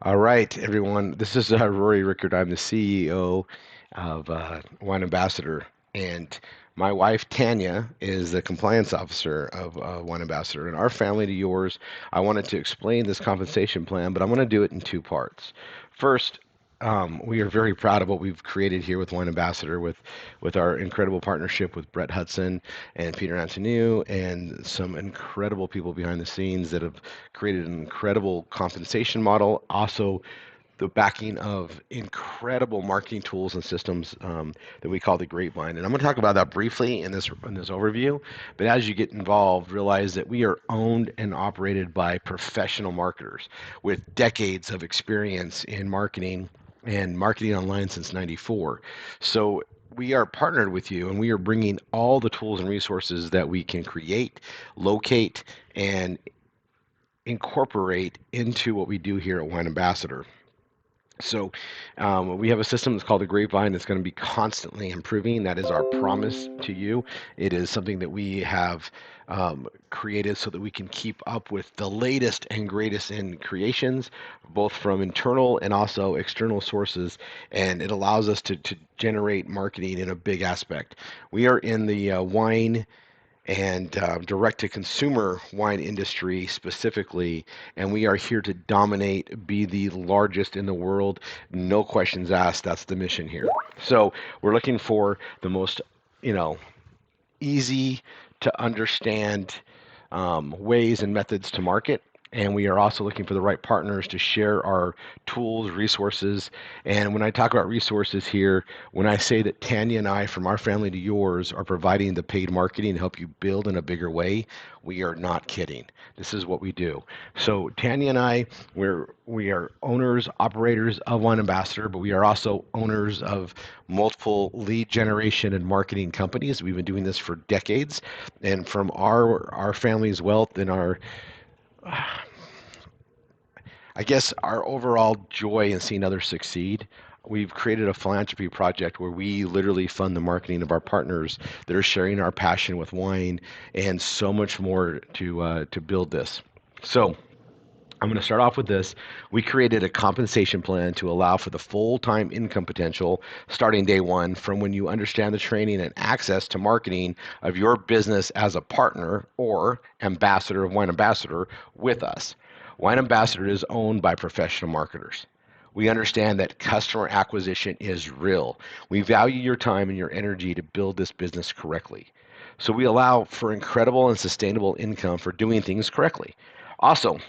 All right, everyone. This is Rory Ricord. I'm the CEO of Wine Ambassador, and my wife Tanya is the compliance officer of Wine Ambassador. And our family to yours, I wanted to explain this compensation plan, but I'm going to do it in two parts. First, we are very proud of what we've created here with Wine Ambassador, with our incredible partnership with Brett Hudson and Peter Antoniou, and some incredible people behind the scenes that have created an incredible compensation model. Also, the backing of incredible marketing tools and systems that we call the Grapevine. And I'm going to talk about that briefly in this overview. But as you get involved, realize that we are owned and operated by professional marketers with decades of experience in marketing and marketing online since '94. So we are partnered with you, and we are bringing all the tools and resources that we can create, locate, and incorporate into what we do here at Wine Ambassador. So we have a system that's called the Grapevine that's going to be constantly improving. That is our promise to you. It is something that we have created so that we can keep up with the latest and greatest in creations, both from internal and also external sources. And it allows us to generate marketing in a big aspect. We are in the wine and direct to consumer wine industry specifically. And we are here to dominate, be the largest in the world. No questions asked. That's the mission here. So we're looking for the most, you know, easy to understand ways and methods to market. And we are also looking for the right partners to share our tools, resources. And when I talk about resources here, when I say that Tanya and I, from our family to yours, are providing the paid marketing to help you build in a bigger way, we are not kidding. This is what we do. So Tanya and I, we are owners, operators of Wine Ambassador, but we are also owners of multiple lead generation and marketing companies. We've been doing this for decades, and from our family's wealth and our, I guess, our overall joy in seeing others succeed, we've created a philanthropy project where we literally fund the marketing of our partners that are sharing our passion with wine and so much more to build this. So I'm going to start off with this. We created a compensation plan to allow for the full-time income potential starting day one from when you understand the training and access to marketing of your business as a partner or ambassador of Wine Ambassador with us. Wine Ambassador is owned by professional marketers. We understand that customer acquisition is real. We value your time and your energy to build this business correctly. So we allow for incredible and sustainable income for doing things correctly. Also,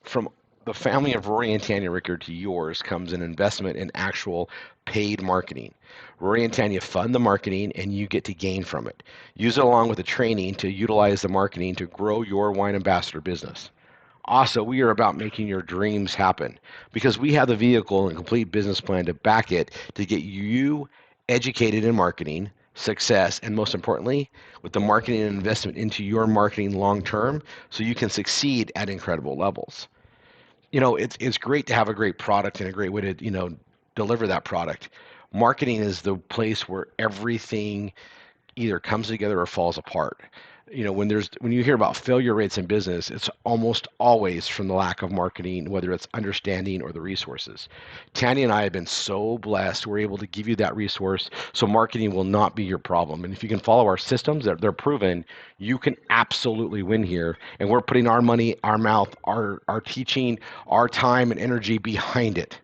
from the family of Rory and Tanya Rickard to yours comes an investment in actual paid marketing. Rory and Tanya fund the marketing and you get to gain from it. Use it along with the training to utilize the marketing to grow your wine ambassador business. Also, we are about making your dreams happen because we have the vehicle and complete business plan to back it to get you educated in marketing, success, and most importantly, with the marketing and investment into your marketing long term so you can succeed at incredible levels. It's great to have a great product and a great way to, deliver that product. Marketing is the place where everything either comes together or falls apart. When you hear about failure rates in business, it's almost always from the lack of marketing, whether it's understanding or the resources. Tanya and I have been so blessed we're able to give you that resource so marketing will not be your problem. And if you can follow our systems, they're proven, you can absolutely win here. And we're putting our money, our mouth, our teaching, our time and energy behind it.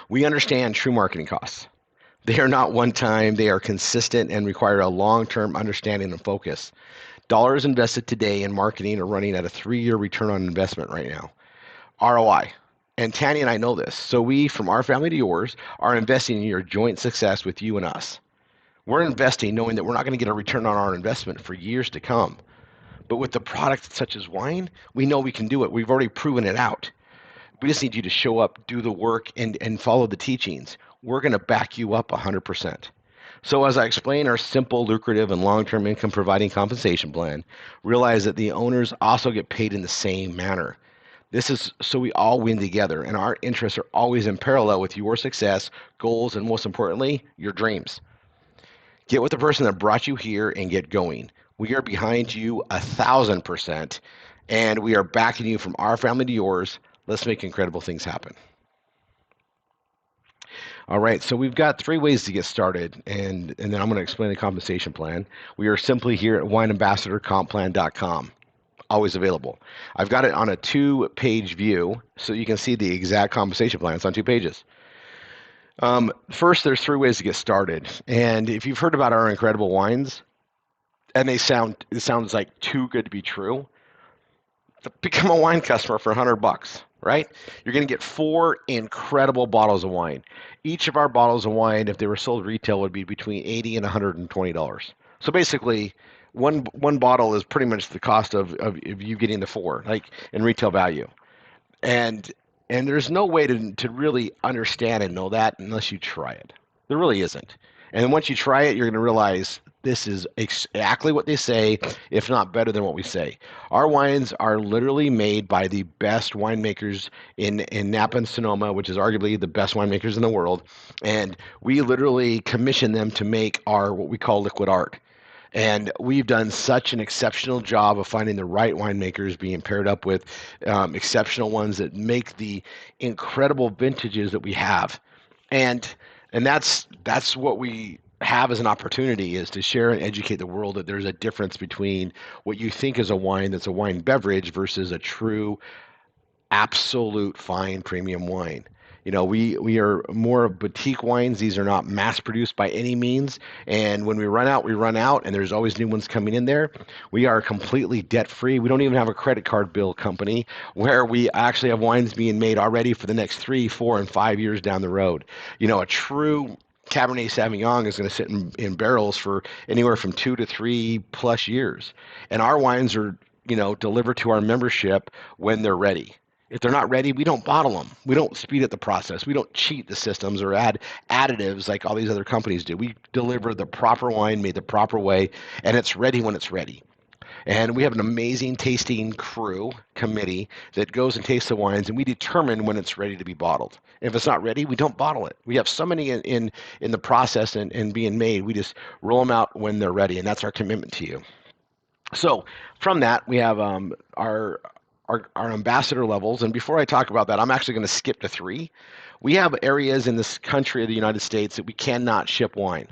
We understand true marketing costs. They are not one time, they are consistent and require a long term understanding and focus. Dollars invested today in marketing are running at a 3-year return on investment right now. ROI. And Tanya and I know this. So we, from our family to yours, are investing in your joint success with you and us. We're investing knowing that we're not going to get a return on our investment for years to come. But with the product such as wine, we know we can do it. We've already proven it out. We just need you to show up, do the work, and follow the teachings. We're going to back you up 100%. So as I explain our simple, lucrative, and long-term income providing compensation plan, realize that the owners also get paid in the same manner. This is so we all win together, and our interests are always in parallel with your success, goals, and most importantly, your dreams. Get with the person that brought you here and get going. We are behind you 1,000%, and we are backing you from our family to yours. Let's make incredible things happen. All right, so we've got three ways to get started, and then I'm going to explain the compensation plan. We are simply here at wineambassadorcompplan.com, always available. I've got it on a two-page view, so you can see the exact compensation plan. It's on 2 pages. First, there's three ways to get started, and if you've heard about our incredible wines, and it sounds like too good to be true, become a wine customer for $100, right? You're going to get 4 incredible bottles of wine. Each of our bottles of wine, if they were sold retail, would be between $80 and $120. So basically, one bottle is pretty much the cost of you getting the four, like in retail value. And and there's no way to really understand and know that unless you try it. There really isn't. And then once you try it, you're going to realize this is exactly what they say, if not better than what we say. Our wines are literally made by the best winemakers in Napa and Sonoma, which is arguably the best winemakers in the world. And we literally commission them to make our what we call liquid art. And we've done such an exceptional job of finding the right winemakers, being paired up with exceptional ones that make the incredible vintages that we have. And that's what we have as an opportunity, is to share and educate the world that there's a difference between what you think is a wine that's a wine beverage versus a true absolute fine premium wine. We are more boutique wines. These are not mass produced by any means. And when we run out, we run out, and there's always new ones coming in there. We are completely debt free. We don't even have a credit card bill company, where we actually have wines being made already for the next 3, 4, and 5 years down the road. A true Cabernet Sauvignon is going to sit in barrels for anywhere from 2 to 3+ years. And our wines are, delivered to our membership when they're ready. If they're not ready, we don't bottle them. We don't speed up the process. We don't cheat the systems or add additives like all these other companies do. We deliver the proper wine made the proper way, and it's ready when it's ready. And we have an amazing tasting crew committee that goes and tastes the wines, and we determine when it's ready to be bottled. If it's not ready, we don't bottle it. We have so many in the process and being made. We just roll them out when they're ready, and that's our commitment to you. So from that, we have our ambassador levels. And before I talk about that, I'm actually going to skip to 3. We have areas in this country of the United States that we cannot ship wine.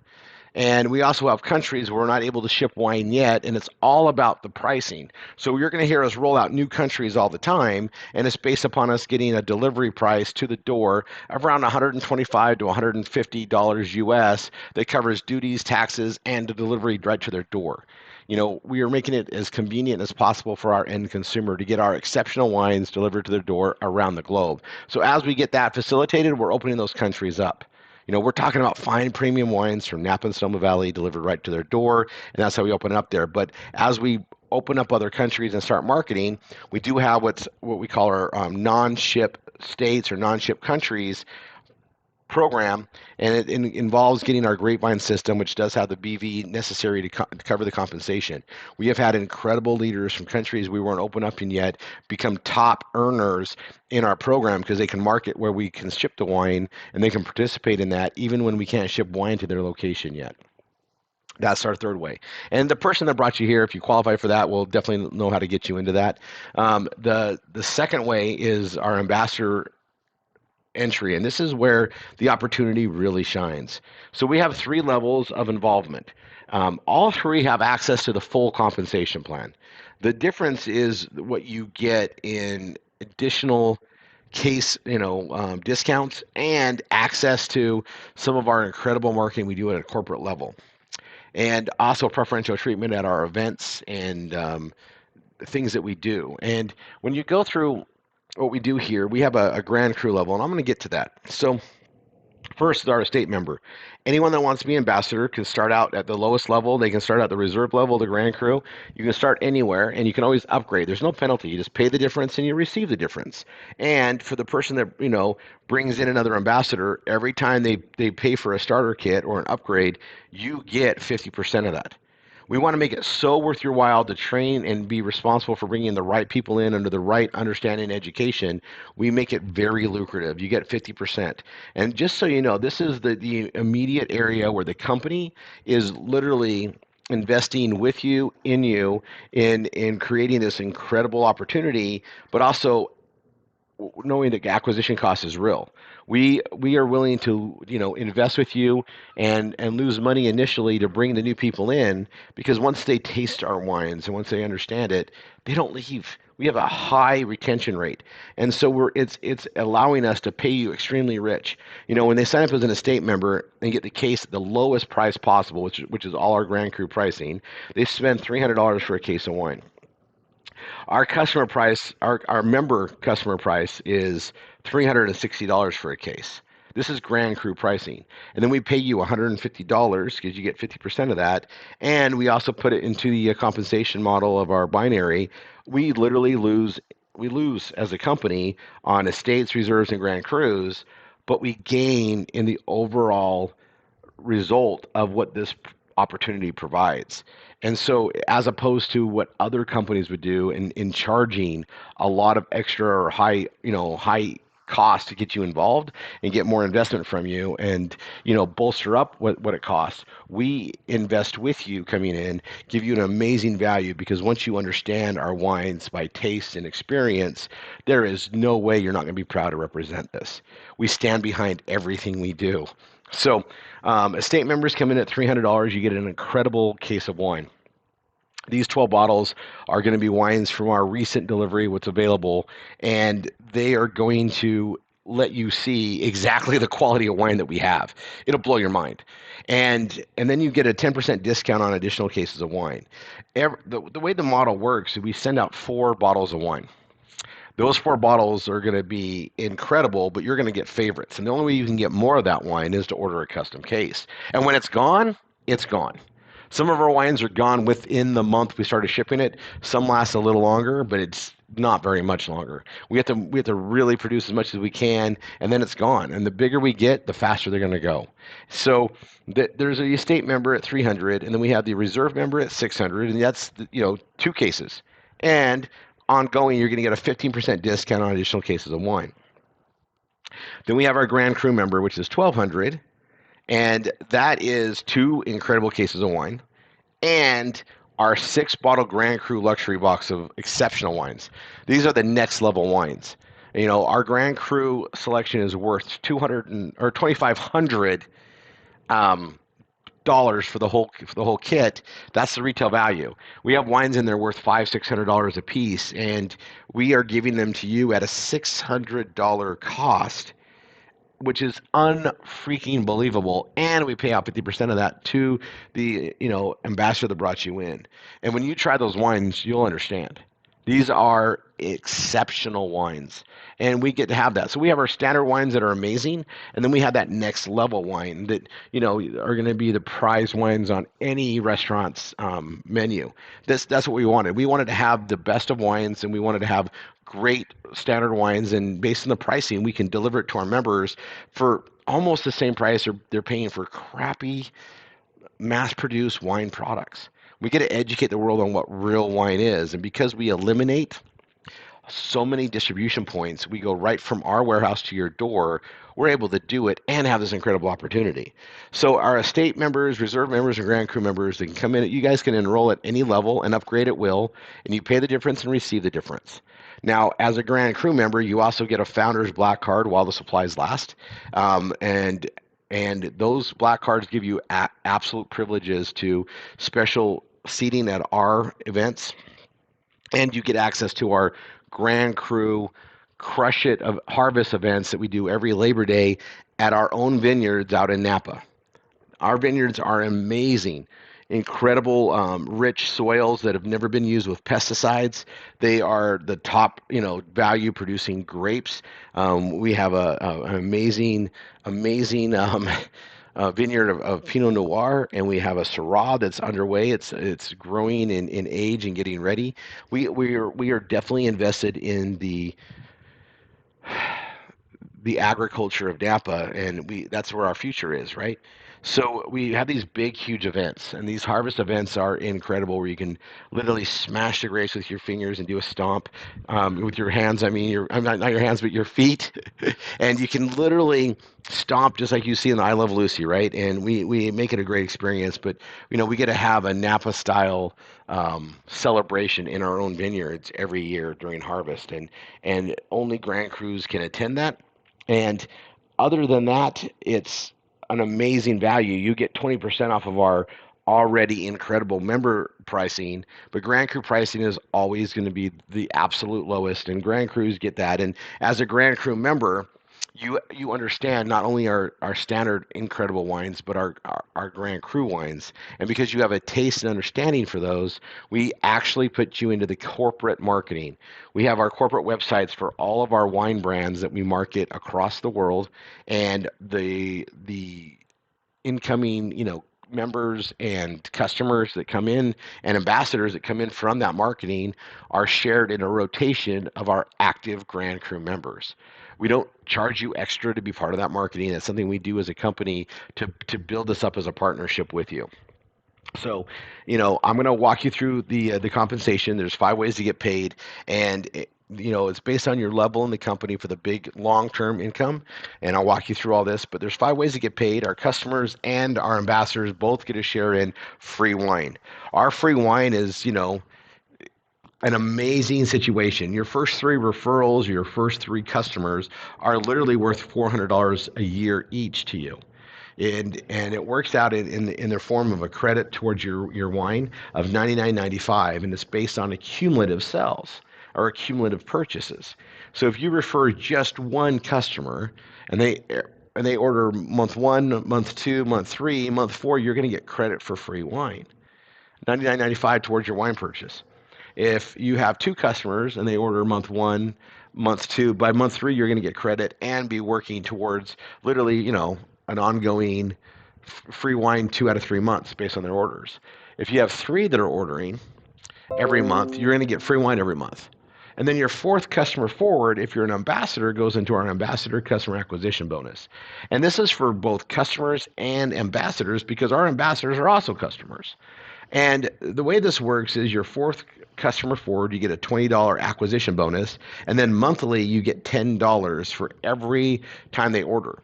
And we also have countries where we're not able to ship wine yet, and it's all about the pricing. So you're going to hear us roll out new countries all the time, and it's based upon us getting a delivery price to the door of around $125 to $150 US that covers duties, taxes, and the delivery right to their door. We are making it as convenient as possible for our end consumer to get our exceptional wines delivered to their door around the globe. So as we get that facilitated, we're opening those countries up. We're talking about fine premium wines from Napa and Sonoma Valley delivered right to their door, and that's how we open it up there. But as we open up other countries and start marketing, we do have what we call our non-ship states or non-ship countries program, and it involves getting our grapevine system, which does have the BV necessary to cover the compensation. We have had incredible leaders from countries we weren't open up in yet become top earners in our program because they can market where we can ship the wine, and they can participate in that even when we can't ship wine to their location yet. That's our third way. And the person that brought you here, if you qualify for that, will definitely know how to get you into that. The second way is our ambassador entry, and this is where the opportunity really shines. So we have 3 levels of involvement. All 3 have access to the full compensation plan. The difference is what you get in additional case, discounts and access to some of our incredible marketing we do at a corporate level, and also preferential treatment at our events and the things that we do. And when you go through what we do here, we have a grand cru level, and I'm going to get to that. So first is our estate member. Anyone that wants to be ambassador can start out at the lowest level. They can start at the reserve level, the grand cru. You can start anywhere, and you can always upgrade. There's no penalty. You just pay the difference, and you receive the difference. And for the person that brings in another ambassador, every time they pay for a starter kit or an upgrade, you get 50% of that. We want to make it so worth your while to train and be responsible for bringing the right people in under the right understanding and education. We make it very lucrative. You get 50%. And just so you know, this is the immediate area where the company is literally investing with you, in creating this incredible opportunity, but also knowing that acquisition cost is real. We are willing to, invest with you and lose money initially to bring the new people in, because once they taste our wines and once they understand it, they don't leave. We have a high retention rate, and so it's allowing us to pay you extremely rich. When they sign up as an estate member and get the case at the lowest price possible, which is all our Grand Cru pricing, they spend $300 for a case of wine. Our member customer price is $360 for a case. This is Grand Cru pricing. And then we pay you $150 because you get 50% of that. And we also put it into the compensation model of our binary. We literally lose as a company on estates, reserves, and Grand Crus, but we gain in the overall result of what this opportunity provides. And so, as opposed to what other companies would do in charging a lot of extra or high cost to get you involved and get more investment from you and, bolster up what it costs, we invest with you coming in, give you an amazing value, because once you understand our wines by taste and experience, there is no way you're not going to be proud to represent this. We stand behind everything we do. So, estate members come in at $300. You get an incredible case of wine. These 12 bottles are going to be wines from our recent delivery, what's available, and they are going to let you see exactly the quality of wine that we have. It'll blow your mind. And then you get a 10% discount on additional cases of wine. The way the model works is we send out 4 bottles of wine. Those 4 bottles are going to be incredible, but you're going to get favorites. And the only way you can get more of that wine is to order a custom case. And when it's gone, it's gone. Some of our wines are gone within the month we started shipping it. Some last a little longer, but it's not very much longer. We have to really produce as much as we can, and then it's gone. And the bigger we get, the faster they're going to go. So there's a estate member at 300, and then we have the reserve member at 600, and that's 2 cases. And ongoing, you're going to get a 15% discount on additional cases of wine. Then we have our Grand Cru member, which is 1200, and that is 2 incredible cases of wine and our 6 bottle Grand Cru luxury box of exceptional wines. These are the next level wines. Our Grand Cru selection is worth 2,500 dollars for the whole kit. That's the retail value. We have wines in there worth $500-$600 a piece, and we are giving them to you at a $600 cost, which is unfreaking believable. And we pay out 50% of that to the ambassador that brought you in. And when you try those wines, you'll understand. These are exceptional wines, and we get to have that. So we have our standard wines that are amazing, and then we have that next level wine that are going to be the prize wines on any restaurant's menu. That's what we wanted. We wanted to have the best of wines, and we wanted to have great standard wines. And based on the pricing, we can deliver it to our members for almost the same price they're paying for crappy mass-produced wine products. We get to educate the world on what real wine is, and because we eliminate so many distribution points, we go right from our warehouse to your door. We're able to do it and have this incredible opportunity. So our estate members, reserve members, and Grand Cru members, they can come in. You guys can enroll at any level and upgrade at will, and you pay the difference and receive the difference. Now, as a Grand Cru member, you also get a Founder's Black Card while the supplies last, and those black cards give you absolute privileges to special seating at our events, and you get access to our Grand Cru Crush It of Harvest events that we do every Labor Day at our own vineyards out in Napa. Our vineyards are amazing, incredible, rich soils that have never been used with pesticides. They are the top, value producing grapes. We have an amazing vineyard of Pinot Noir, and we have a Syrah that's underway. It's growing in age and getting ready. We are definitely invested in the agriculture of Napa, and that's where our future is, right? So we have these big, huge events, and these harvest events are incredible. Where you can literally smash the grapes with your fingers and do a stomp with your hands. I mean, not your hands, but your feet, and you can literally stomp just like you see in the I Love Lucy, right? And we make it a great experience. But we get to have a Napa style celebration in our own vineyards every year during harvest, and only Grand Crus can attend that. And other than that, it's an amazing value. You get 20% off of our already incredible member pricing, but Grand Cru pricing is always going to be the absolute lowest, and Grand Crus get that. And as a Grand Cru member, you understand not only our standard incredible wines, but our Grand Cru wines. And because you have a taste and understanding for those, we actually put you into the corporate marketing. We have our corporate websites for all of our wine brands that we market across the world, and the incoming, members and customers that come in and ambassadors that come in from that marketing are shared in a rotation of our active Grand Cru members. We don't charge you extra to be part of that marketing. That's something we do as a company to build this up as a partnership with you. So, I'm going to walk you through the compensation. There's 5 ways to get paid, and it's based on your level in the company for the big long-term income. And I'll walk you through all this. But there's 5 ways to get paid. Our customers and our ambassadors both get a share in free wine. Our free wine is, an amazing situation. Your first 3 referrals, your first 3 customers are literally worth $400 a year each to you, and it works out in the form of a credit towards your wine of 99.95, and it's based on accumulative sales or accumulative purchases. So if you refer just one customer and they order month 1, month 2, month 3, month 4, you're going to get credit for free wine. 99.95 towards your wine purchase. If you have 2 customers and they order month 1, month 2, by month 3, you're going to get credit and be working towards literally, an ongoing free wine 2 out of 3 months based on their orders. If you have 3 that are ordering every month, you're going to get free wine every month. And then your fourth customer forward, if you're an ambassador, goes into our ambassador customer acquisition bonus. And this is for both customers and ambassadors because our ambassadors are also customers. And the way this works is your fourth customer forward, you get a $20 acquisition bonus, and then monthly you get $10 for every time they order.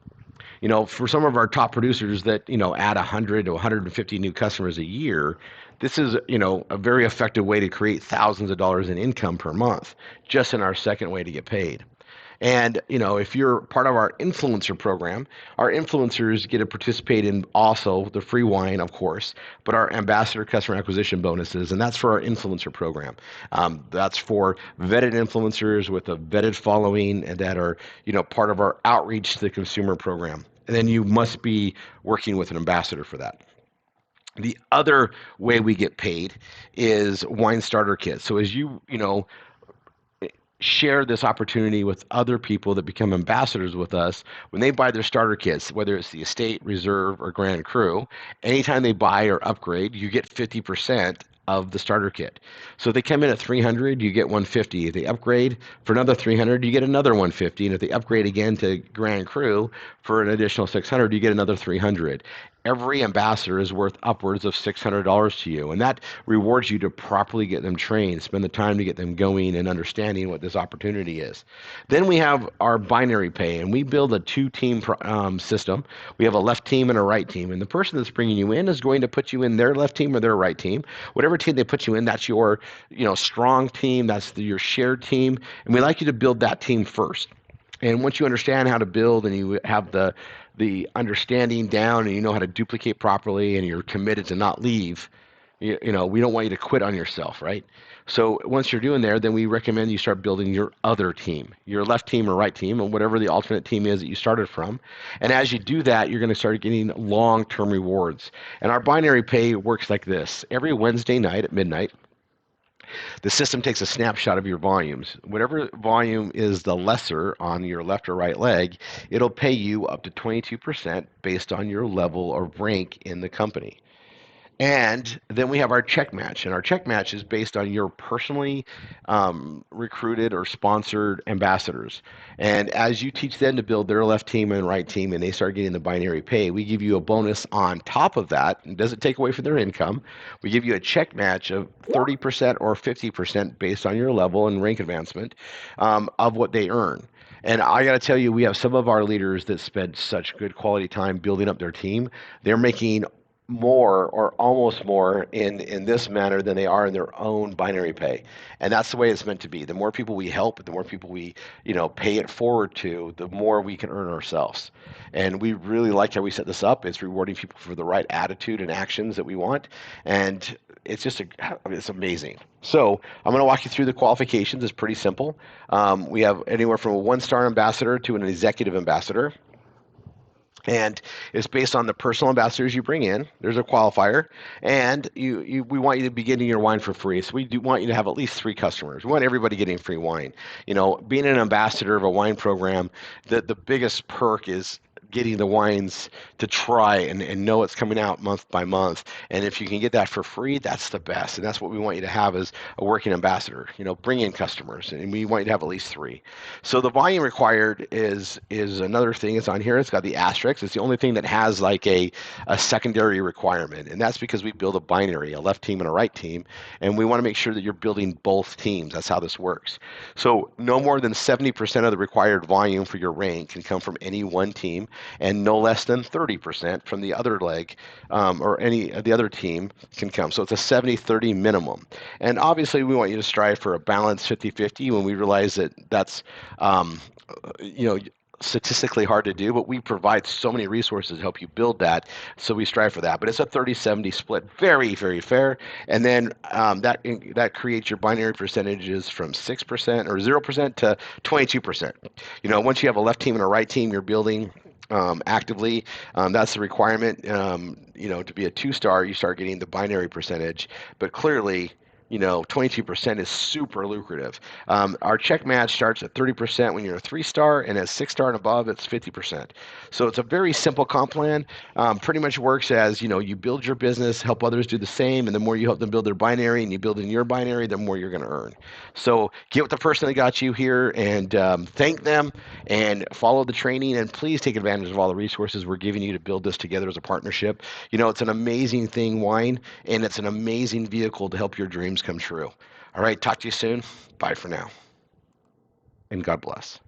For some of our top producers that, add 100 to 150 new customers a year, this is, a very effective way to create thousands of dollars in income per month, just in our second way to get paid. And, if you're part of our influencer program, our influencers get to participate in also the free wine, of course, but our ambassador customer acquisition bonuses, and that's for our influencer program. That's for vetted influencers with a vetted following and that are, part of our outreach to the consumer program. And then you must be working with an ambassador for that. The other way we get paid is wine starter kits. So as share this opportunity with other people that become ambassadors with us when they buy their starter kits, whether it's the Estate, Reserve, or Grand Cru. Anytime they buy or upgrade, you get 50% of the starter kit. So if they come in at 300, you get 150. If they upgrade for another 300, you get another 150. And if they upgrade again to Grand Cru for an additional 600, you get another 300. Every ambassador is worth upwards of $600 to you, and that rewards you to properly get them trained, spend the time to get them going and understanding what this opportunity is. Then we have our binary pay, and we build a 2-team system. We have a left team and a right team, and the person that's bringing you in is going to put you in their left team or their right team. Whatever team they put you in, that's your strong team, that's your shared team, and we like you to build that team first. And once you understand how to build and you have the understanding down and you know how to duplicate properly and you're committed to not leave, we don't want you to quit on yourself, right? So once you're doing there, then we recommend you start building your other team, your left team or right team, or whatever the alternate team is that you started from. And as you do that, you're going to start getting long-term rewards. And our binary pay works like this. Every Wednesday night at midnight, the system takes a snapshot of your volumes. Whatever volume is the lesser on your left or right leg, it'll pay you up to 22% based on your level or rank in the company. And then we have our check match, and our check match is based on your personally recruited or sponsored ambassadors. And as you teach them to build their left team and right team, and they start getting the binary pay, we give you a bonus on top of that. It doesn't take away from their income. We give you a check match of 30% or 50% based on your level and rank advancement of what they earn. And I got to tell you, we have some of our leaders that spend such good quality time building up their team. They're making more or almost more in this manner than they are in their own binary pay. And that's the way it's meant to be. The more people we help, the more people we, pay it forward to, the more we can earn ourselves. And we really like how we set this up. It's rewarding people for the right attitude and actions that we want. And it's just it's amazing. So I'm going to walk you through the qualifications. It's pretty simple. We have anywhere from a 1-star ambassador to an executive ambassador, and it's based on the personal ambassadors you bring in. There's a qualifier, and we want you to be getting your wine for free. So we do want you to have at least 3 customers. We want everybody getting free wine. Being an ambassador of a wine program, the biggest perk is getting the wines to try and know it's coming out month by month. And if you can get that for free, that's the best. And that's what we want you to have as a working ambassador. Bring in customers, and we want you to have at least 3. So the volume required is another thing. It's on here. It's got the asterisk. It's the only thing that has like a secondary requirement, and that's because we build a binary, a left team and a right team, and we want to make sure that you're building both teams. That's how this works. So no more than 70% of the required volume for your rank can come from any one team, and no less than 30% from the other leg, or any the other team can come. So it's a 70-30 minimum. And obviously, we want you to strive for a balanced 50-50 when we realize that that's, you know, statistically hard to do, but we provide so many resources to help you build that. So we strive for that. But it's a 30-70 split, very, very fair. And then that creates your binary percentages from 6% or 0% to 22%. Once you have a left team and a right team, you're building actively. That's the requirement. To be a 2-star, you start getting the binary percentage. But clearly, 22% is super lucrative. Our check match starts at 30% when you're a 3-star, and at 6-star and above, it's 50%. So it's a very simple comp plan. Pretty much works as, you build your business, help others do the same, and the more you help them build their binary and you build in your binary, the more you're going to earn. So get with the person that got you here and thank them and follow the training, and please take advantage of all the resources we're giving you to build this together as a partnership. It's an amazing thing, wine, and it's an amazing vehicle to help your dreams come true. All right, talk to you soon. Bye for now, and God bless.